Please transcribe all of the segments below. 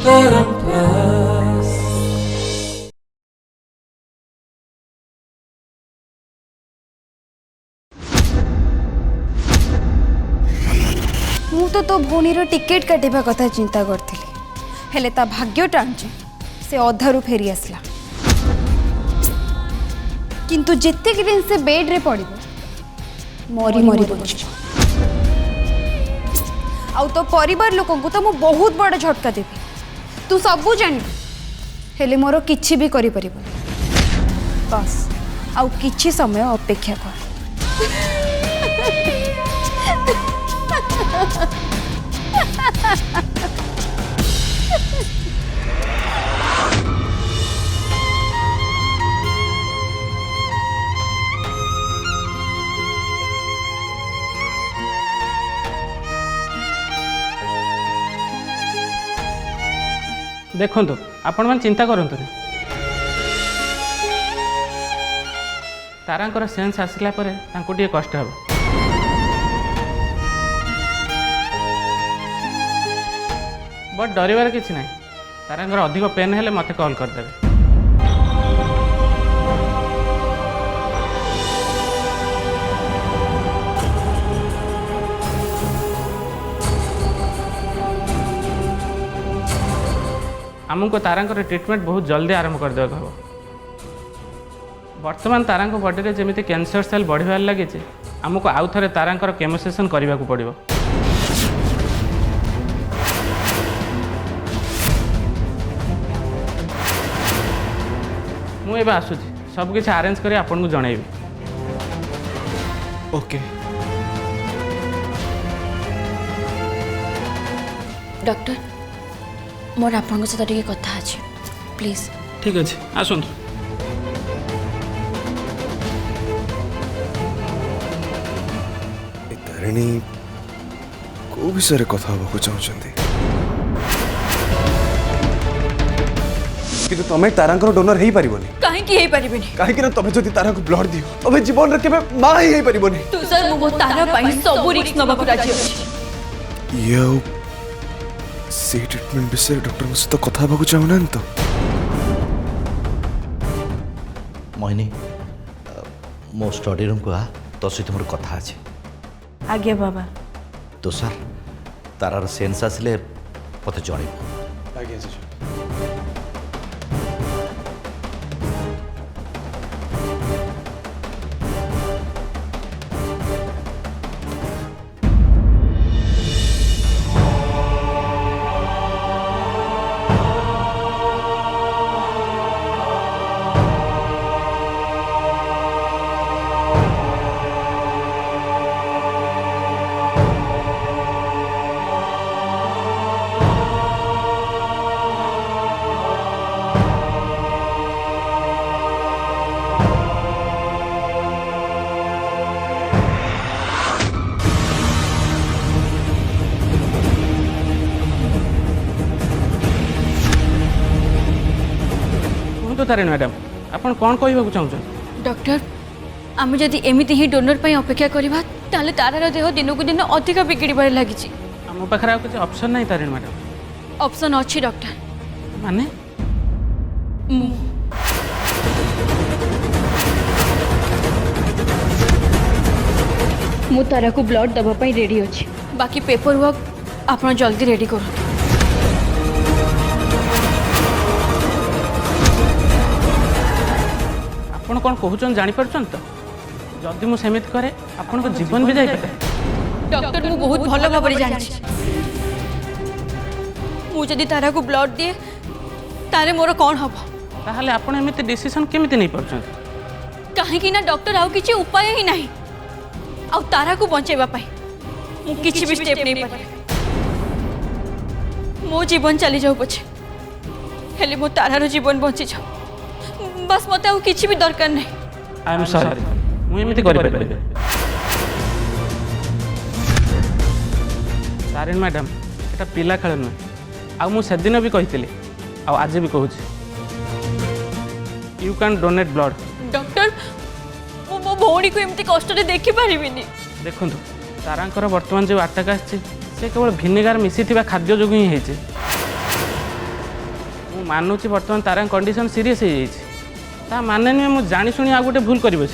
मु तो भौणीर टिकेट काटिबा कथा चिंता करथिली हेले ता भाग्य टाणचे से अधारू फेरी आसला किंतु जेतेक दिन से बेड रे पड़िबो मरी मरी बचिबो आउ तो परिवार लोक को तो मु बहुत बड़ झटका देबी तू सबू जान हेले मोर किछि भी करि परिबो बस आउ किछि समय अपेक्षा कर देखो आपण मैंने चिंता करतु तारांकर सेन्स आसला टे कष्ट हे बट डरबार किसी ना तारांकर अधिक पेन हेले मते कॉल करदेवे आमको तारांकर ट्रीटमेंट बहुत जल्दी आरंभ कर देवा हम वर्तमान तारांक बॉडी रे जेमिति कैंसर सेल बढ़िबार लगी आमको आउ थे तारांकर केमोसेसन करने को पड़ो मुझे आसूची सबकि अरेंज कर आपन को जनइबी ओके डॉक्टर मोर आपन सहित टिके कथा अछि प्लीज ठीक अच्छे आसतु तारिणी को विषय कथा हवा चाहते कि तमें तारांकर डोनर हो पारिबनी काहे हे परिबनी कहीं ना तमें जदि तारा को ब्लड दियो तबे जीवन रे केबे मां ही हे पारिबनी तू सर मो तारा पई सब रिस्क नबा को राजी अछि यो से ट्रीटमेंट विषय डॉक्टर से तो कथा हवा चाहूना तो मोहिनी मो स्टडी रूम को आ तो सहित मोर कथा अछि आज्ञा बाबा तो सर तारार सेन्स आसले मते जणैबो आज्ञा जी तारिणी मैडम आपन कौन कहवाक चाहते डॉक्टर आम जदि एमती ही डोनर पई अपेक्षा करबा ताले तारार देह दिन को दिन अधिक बिगड़बार लगी आम पाखे आ किसी ऑप्शन नहीं तारिणी मैडम ऑप्शन अच्छी डॉक्टर माने मु तारा को ब्लड दबा पई रेडी अछि बाकी पेपर वर्क आपण जल्दी रेडी करू आपण कौन कहूँ जापर तो जदि मुझे सेमित करे आपण को जीवन भी जाए डॉक्टर मु बहुत भल भाव जानी मु जदि तारा को ब्लड दिए तारे मोर कौन हम ताहले आपण एमिति डिसीजन केमिति नहीं परछन कहीं ना डॉक्टर आउ किछि उपाय ही नहीं आउ तारा को बचाइबा पई मु किछि भी स्टेप नहीं पारे मो जीवन चली जाऊ पछे हेले मो तारार जीवन बची जाऊ बस मत आउ किछि भी दरकार नहीं आई एम सॉरी मु एमिति करि परबे तारिणी मैडम एटा पिला खेल नुह आ मु सेदिन भी कहितली आ आज भी कहूँ you can donate blood doctor मो मो भौणी को एमती कष्ट रे देखि परिबिनी देखु तारांकर वर्तमान जो आटक आसी से केवल भिनेगार मिसी खाद्य जो ही मानुची बर्तमान तारा कंडीशन सीरीयस हो जाइए ता माने नुहे मुझे जाशुणी आ गोटे भूल कर बस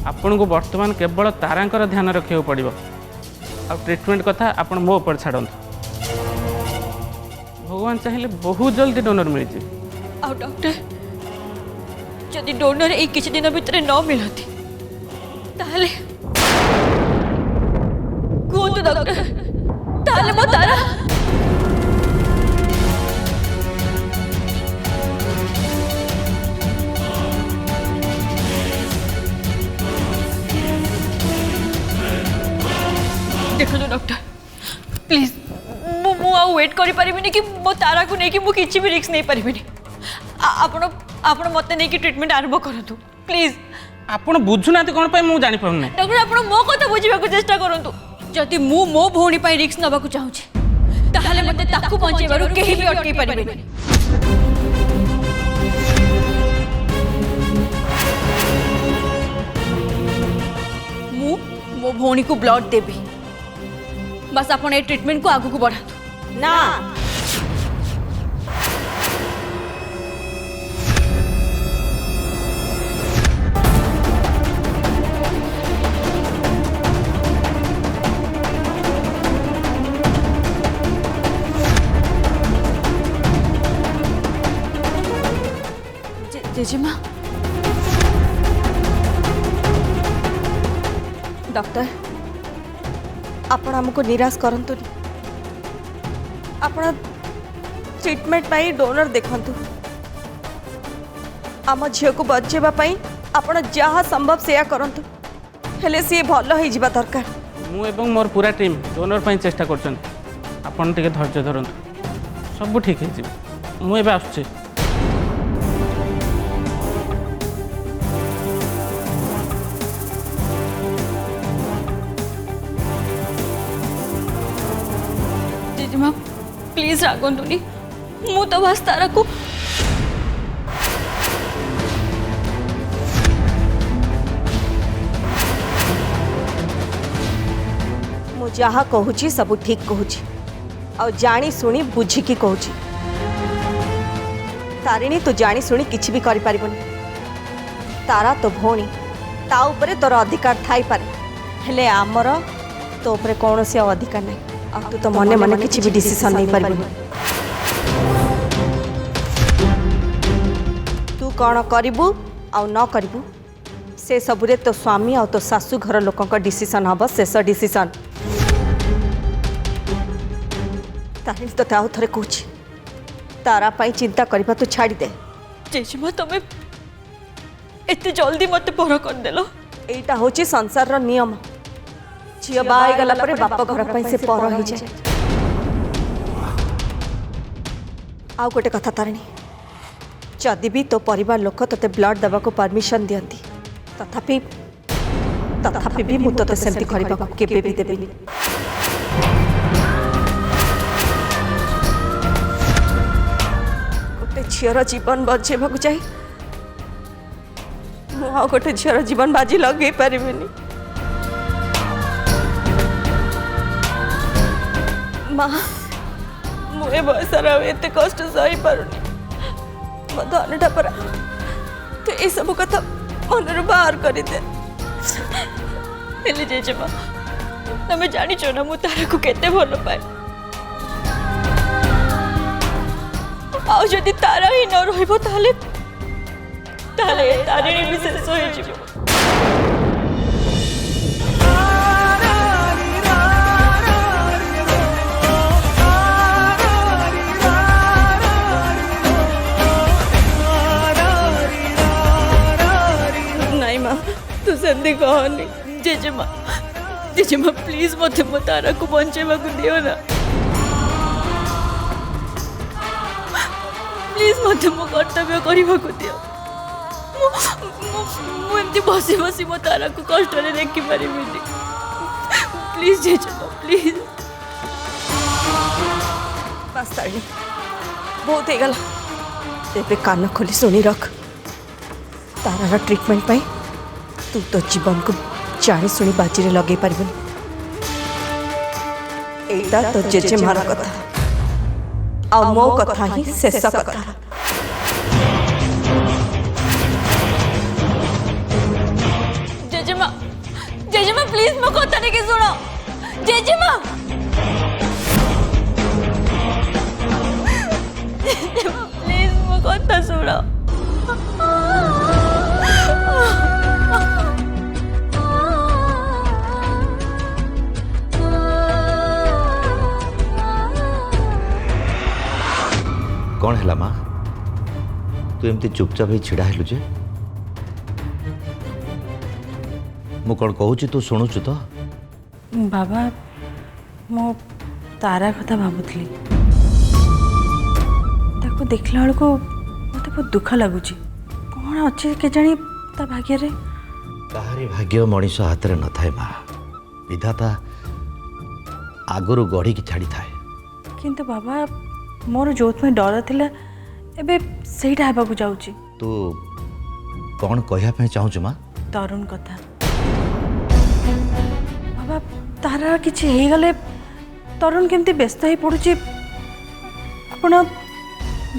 आपण को बर्तमान केवल तारांकर ध्यान रखा पड़ो आ ट्रिटमेंट कथा आपण मो ऊपर छाड़ू भगवान चाहिए बहुत जल्दी डोनर मिल जाए आउ डॉक्टर जदि डोनर एक किसी दिन भितर न मिलती ताहले कहतु डॉक्टर ताहले मो तारा देखो डॉक्टर प्लीज मु वेट करि परिबिनी कि मो तारा को नहीं कि मु किछि भी रिस्क नहीं परिबिनी आपण आपण मते नहीं कि ट्रीटमेंट आरंभ करंतु प्लीज आपण बुझुना कौन पाई मु जानि पाउन डॉक्टर आपण मो कथा बुझिबा को चेष्टा करंतु जदि मु मो भौणी पाई रिस्क नबा को चाहूछि ताहले मते ताकू बंचेबारु केही भी अटकी परिबेनी मु मो भौणी को ब्लड देबी बस आपण ए ट्रीटमेंट को आगु को बढ़ातु ना जेजेमा डॉक्टर आपण हमको निराश करंतु आपण ट्रीटमेंट पाई डोनर देखंतु आम झील को बचेबा पाई आपण जहाँ संभव सेया करंतु हेले सी भल हो जिबा दरकार मु एवं मोर पूरा टीम डोनर पाई चेष्टा करछन आपण टिके धैर्य धरंतु सब ठीक है मु एबे आछे जेजेमा प्लीज रागंतुनी मु तो बस तारा को मु जहाँ कहूची सब ठीक कहूची और जानी सुनी बुझिकी कहूची तारिणी तू जानी सुनी किछि भी करि परिबनी तारा तो भौणी ता उपरे तोर अधिकार थाई पारे हेले आमर तो उपरे कौनसी अधिकार नहीं आ तू तो मने मने किछि भी डिसीजन नहीं परिबनी तू कौन करिबू आ न करिबू से सबुरे तो स्वामी आ तो सासू घर लोकंक डिसीजन हब शेष डिसीजन तारिणी तो आउ थे कह तारा पाई चिंता करबा तू छाड़ी दे जेजेमा तमे एते जल्दी मते पर कर देलो एटा होची संसार रो नियम झील बाई गला परे बाप घर पाई से पर हो जाए आउ गोटे कथा तारिणी जदि भी तो परिवार लोक तोते ब्लड देवा को परमिशन दियंती तथापि तथापि भी मु तोते सेमती करबा को केबे भी देबिनी गोटे झीर जीवन बचेबा को चाहि मु आ गोटे झीर जीवन बाजी लगे पारिबिनी माँ मुझे बयसर एत कष्ट सही पारुनी मो धनटा परा तो ये सब कथा मन बाहर कर दे हेले जेजेमा तमे जानी छो ना मु तारा को केते भल पाए आउ जदि तारा ही न रहिबो ताले ताले तारिणी भी शेष हो जिवो तू सेमती कहनी जेजेमा जेजेमा प्लीज मत मो तारा को बंचेबा को दियो ना प्लीज मत मो कर्तव्य करबा को दियो मु एमती बसी बसी मो तारा को कष्ट रे देखि परिबिनी प्लीज जेजेमा प्लीज बस तारिणी बहुत हो गला तेरे कान खोली सुनी रख तारार ट्रीटमेंट पाई तू तो जीवन को जानी सुनी बाजी लगे पारिबनी एटा तो जेजे मार कथा ଆଉ ମୋ କଥା ହିଁ ଶେଷ କଥା। जेजेमा जेजेमा प्लीज मो कथा नहीं सुनो जेजेमा प्लीज मो कथा सुनो कौन है माँ तू एमती चुपचाप ही छिड़ा हेलु जे मु कौन कहूँ तू शुणुचु तो बाबा मो तारा कथा भावुली ताको देखला बेलू मत बहुत दुख लगुच कौन अच्छे के जानी ता भाग्य रे काहारी भाग्य मनीष हाथ में न थाए माँ विधाता आगुरु गढ़ी की छाड़ी थाए किंतु बाबा मोर जोथ में डर थिला एबे सेटा हेबा को जाउची तू कौन कहया पे चाहूँ माँ तरुण कथा बाबा तारा किछि हे गले तरुण केमती व्यस्त ही पड़ुची आपण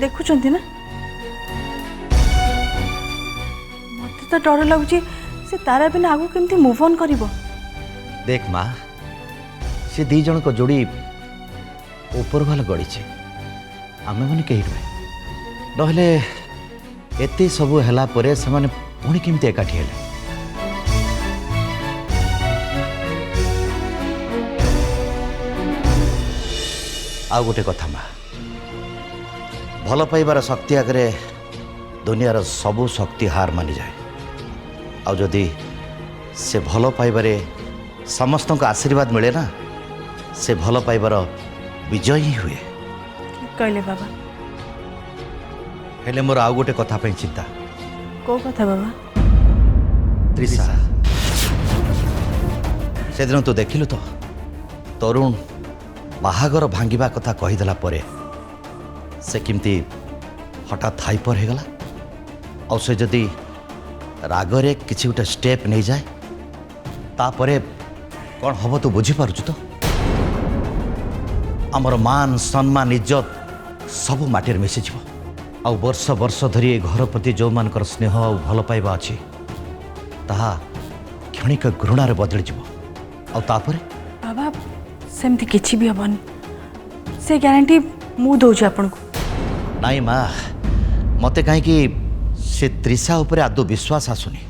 देखुचंती ना मते तो डर लगुची से तारा बिना आगु केमती मूव ऑन करिवो देख माँ से दी जन को जोड़ी ऊपर वाला गड़ी छे आमे माने कही रुए नहले एते सबू हैला परे से माने पुणी केमती एकाठी हेले आ गोटे कथा माँ भल पाइबार शक्ति आगे दुनियार सबू शक्ति हार मानि जाए आ जदि से भल पाइबारे समस्त को आशीर्वाद मिले ना से भल पाइबार विजय ही हुए कहले बाबा हेले मोर आउ गोटे कथा पे चिंता को कथा बाबा त्रिशा से दिन तू देखिलु तो तरुण बाहागर भांगिबा कथा कहीदेला परे से किमती हठात हाइपर हो गला और से जदि रागरे किसी गोटे स्टेप नहीं जाए तापरे कौन हम तू बुझी पारुछु तो आमर मान सम्मान इज्जत सब माटिर मिसी जीव आ वर्ष वर्ष धरी ए घर प्रति जो मानकर स्नेह और भल पाइबा अच्छी ताहा क्षणिक घृणार बदली जीव आ तापरे बाबा सेमती किछि भी हबनी से ग्यारंटी मु दउछि आपन को नाई माँ मते कहीं से त्रिशा उपरे आदौ विश्वास आसुनी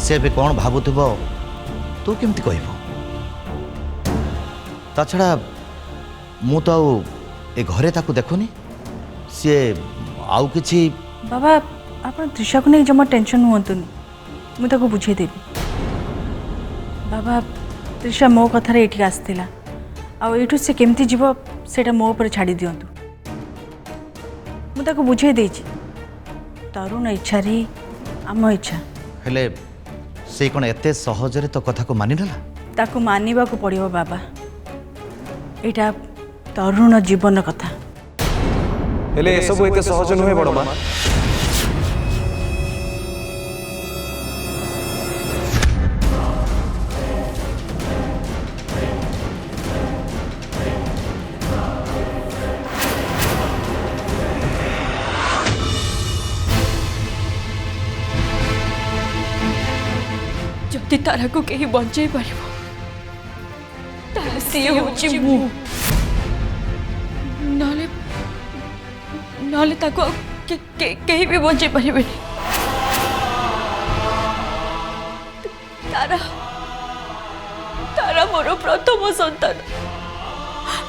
से भी कौन भावुथबो तू केमती कहबो ता छड़ा मु तो ए घरे ताकू देखुनी सी आउ किछि बाबा आपन त्रिशा को नहीं जमा टेंशन हुअंतुनी मु ताको बुझे देबी बाबा त्रिशा मो कथार ये आसला आठू से केमती जीव सेटा मो ऊपर छाड़ी दिंतु मुझे बुझे देछि तरुण इच्छा रे आम इच्छा हेले से कौन एते सहजरे तो कथा को मानि नेला ताको मानिबा को पड़िबो बाबा एटा तरुण जीवन कथा हेले ए सब एते सहज नुहे बड़ माँ जदि तारा को कहीं बंचाई पार सी होची मु नाले नाले ताको कहीं भी बंचाई पारे तारा तारा मोर प्रथम संतान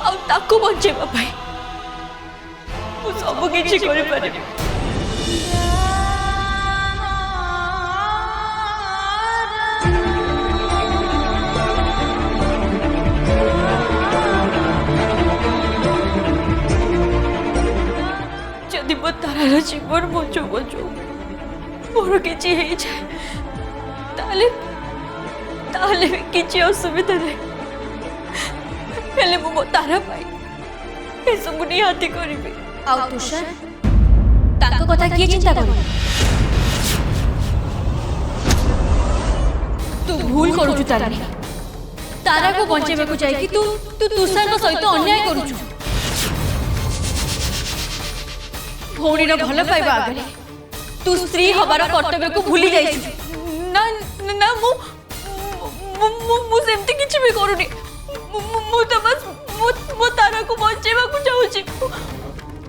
आ ताको बंचाइबा पाई मु सब किछि करि पारिबि जदि मो तारार जीवन बचो बचो मोर किछि हे जाए ताले ताले भी किछि असुविधा नहीं हेले मो तारा पाई ए सब निहाती करिबि आउ तुषार ताको कथा किए चिंता करू तू भूल करूछु तारा तारा को बंचेबा को जाई कि तू तुषार सहित अन्याय करूछु भौणीर भल पाइबा आगे तू स्त्री हबार कर्तव्य को भूली जाई ना ना मु सेमती किछि भी करूनी मु तो बस मु तारा को बचेबा को चाहूची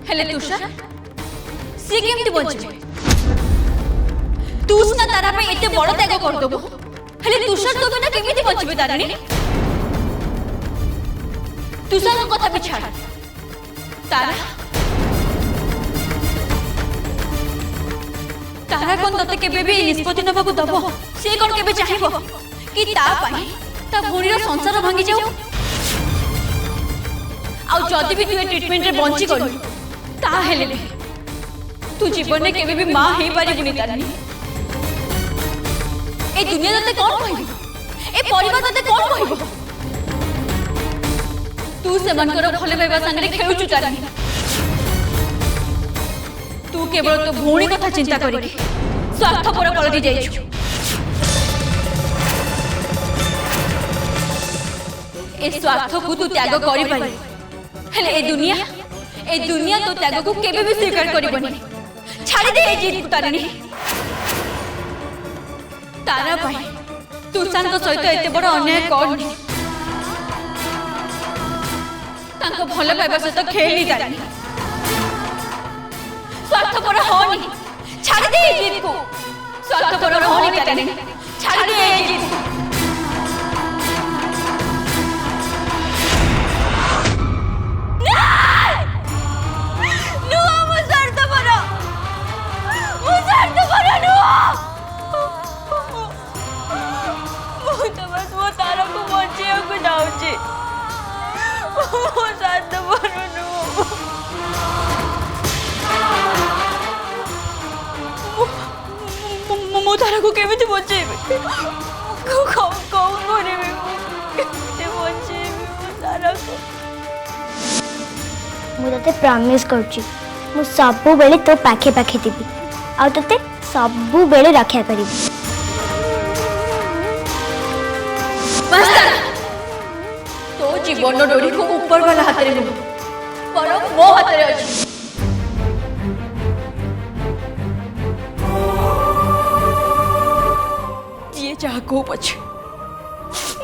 हेले तुषार सी केमती बचबे तू ना तारा पे एते बड़ त्याग कर दबो हेले तुषार तो बिना केमिति बचबे तारानी तुषार को कथा भी छाड़ तारा तारा कोन तते केबे भी निष्पत्ति नबा को दबो से कोन केबे चाहिबो कि ता पाई ता भूणीर संसार भांगी जाऊ आ जदि भी तू ए ट्रीटमेंट रे बंची कर ता हेले तू जीवन में केबे भी मां हे पारिबुनी तारानी ए दुनिया तते कोन कहबो ए परिवार तते कोन कहबो तू से मनकर भले पाइबा संगे खेलुचु तारानी तू केवल तो भौणी कथा चिंता करी स्वार्थपर पलटि जाइछु ए स्वार्थ को तू त्याग करि पारि हेले ए दुनिया तो त्याग को केबे भी स्वीकार करिबनी छाड़ी दे ए जीत तारिनी तारा पाई तू सांग सहित एते बड़ अन्याय करनी तांको भल पाइबा सहित खेली तारिनी स्वार्थपर होनी छाड़ दे ए जीत को स्वार्थपर होनी तारिनी छाड़ दे ए जीत को मो तारा को केमिति बचेबे कौन करेबे केमिति बचेबे मो तारा को मु तते प्रॉमिस करछि मु सबु बेले तो पाखे पाखे दिबी आ तते सबु बेले रक्षा करिबी बस तो जीवन डोरी को ऊपर वाला हाथ रे नुह पर मो हाथ रे अछि जी चाह को पछ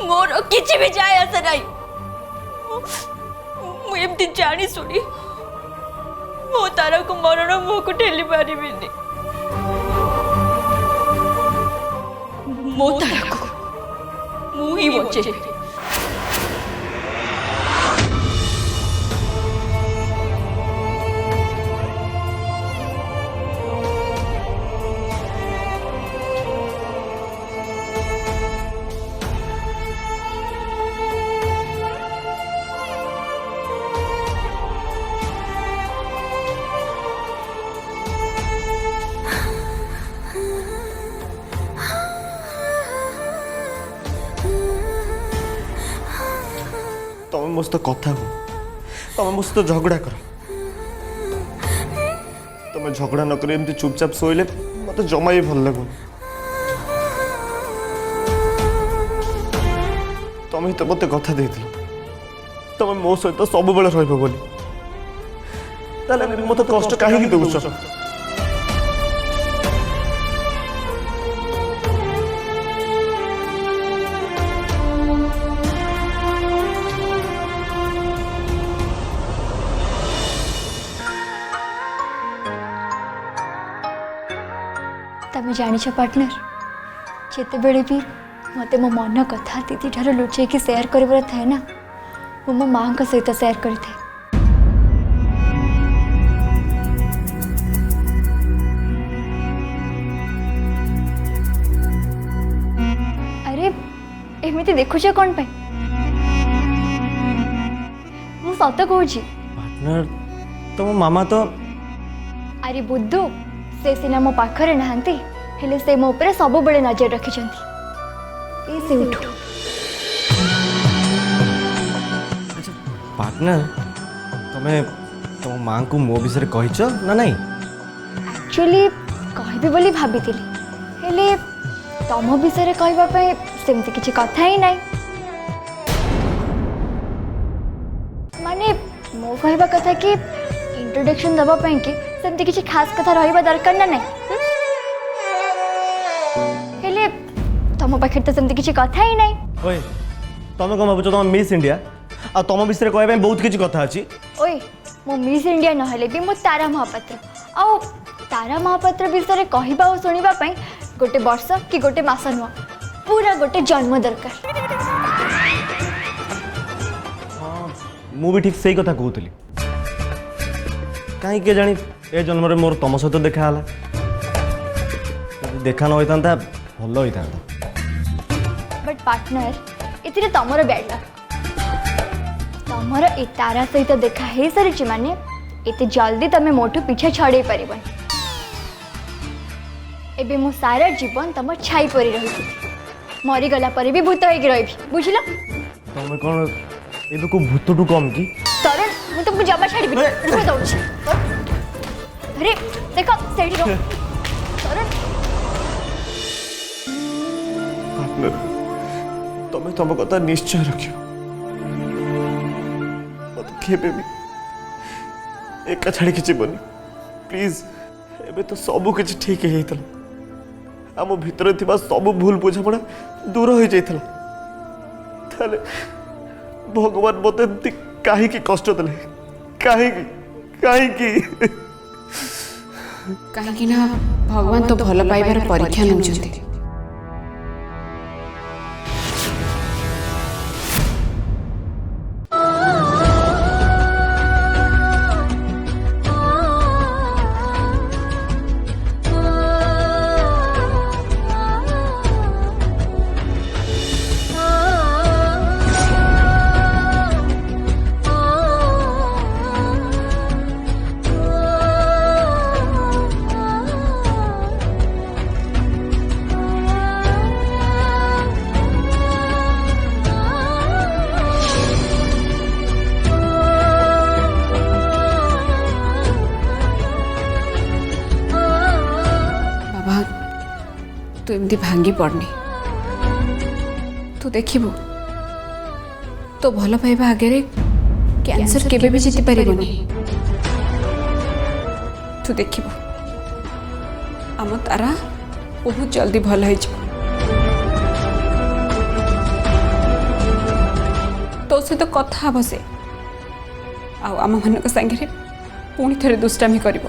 मोर किछि भी जाय आसा नाही मु एमती जानी सुनी मो तारा को मरण मुह को ठेली पारिबिनी मो तारा को मु ही बचे तुम मो सहित कथा हो तुम मो सहित झगड़ा कर तुम झगड़ा न कर एमती चुपचाप शोले मत जमा ही भल लगुन तुम ही तो मत कथा दे तुम मो सहित सब बेले रहिबो बोली मत कष्ट कहीं दौच तमें जानिछ पार्टनर जिते बेले भी मते मो मन कथा दीदी ठार लुचे कि शेयर कर थाए ना मो मो माँ सहित शेयर करें अरे एमती देखुच कौन पे मु सत कहूँ पार्टनर तुम मामा तो अरे बुद्धू से सिना मो पाखरे नहांती हेले से मो ऊपर सब बेले नजर रखिछंती ए से उठो पार्टनर तुम्हें तुम माँ को मो विषय कहीच ना नहीं एक्चुअली कहबी बोली भाबीतिली हेले तम विषय कहबा पय सेमती किछि कथा ही नहीं माने मो कहबा कथा कि इंट्रोडक्शन दबा पय कि सेमती किसी खास कथा रहिबा दरकार ना नहीं हेले तुम पाखे तो सेमती किसी कथा ही नहीं ओए तुम कौन भावुच तुम मिस इंडिया आ तुम विषय कहवाई बहुत किसी कथा अच्छी ओए मो मिस इंडिया नहले भी मो तारा महापात्र आओ तारा महापात्र विषय कहवा और शुणा गोटे वर्ष कि गोटे मास नुह पूरा गोटे जन्म दरकार मु भी ठीक सही कथा कहूली कहीं जानी ए जन्म मोर तुम सहित देखा देखा न होता भल होता बट पार्टनर इतने तमर बैड लक तमर ए तारा सहित देखा है सारी माने एते जल्दी तमे मोठू पीछे छड़े पारिबन एबे मो सारा जीवन तम छाई परी रही मरी गला परे भी भूत होइक रही बुझिल तुम कौन ए को भूतटू कम कि तरुण मु तुमको जमा छाड़ी भी दउछ अरे देखो सेठी रो तरुण पार्टनर तुम्हें तुम कथा निश्चय रखियो मत केबे भी एका छाड़ी कि जीवन प्लीज एबे तो सब किछ ठीक है जाइतला आम भितर थिबा सब भूल बुझापड़ा दूर हो जाइतला ताले भगवान मते एमती काहे की कष्ट देले काहे कहीं ना भगवान तो भल पाइबार परीक्षा नौचंती तू एमती भांगी पड़नी तू देखिबू तो भल पाइबा आगे कैंसर केबे भी जीति पारिबनी तू देखिबू आम तारा बहुत जल्दी भल हो तो सहित कथा हम से आम मान संगे पुणी थे दुष्टामी कर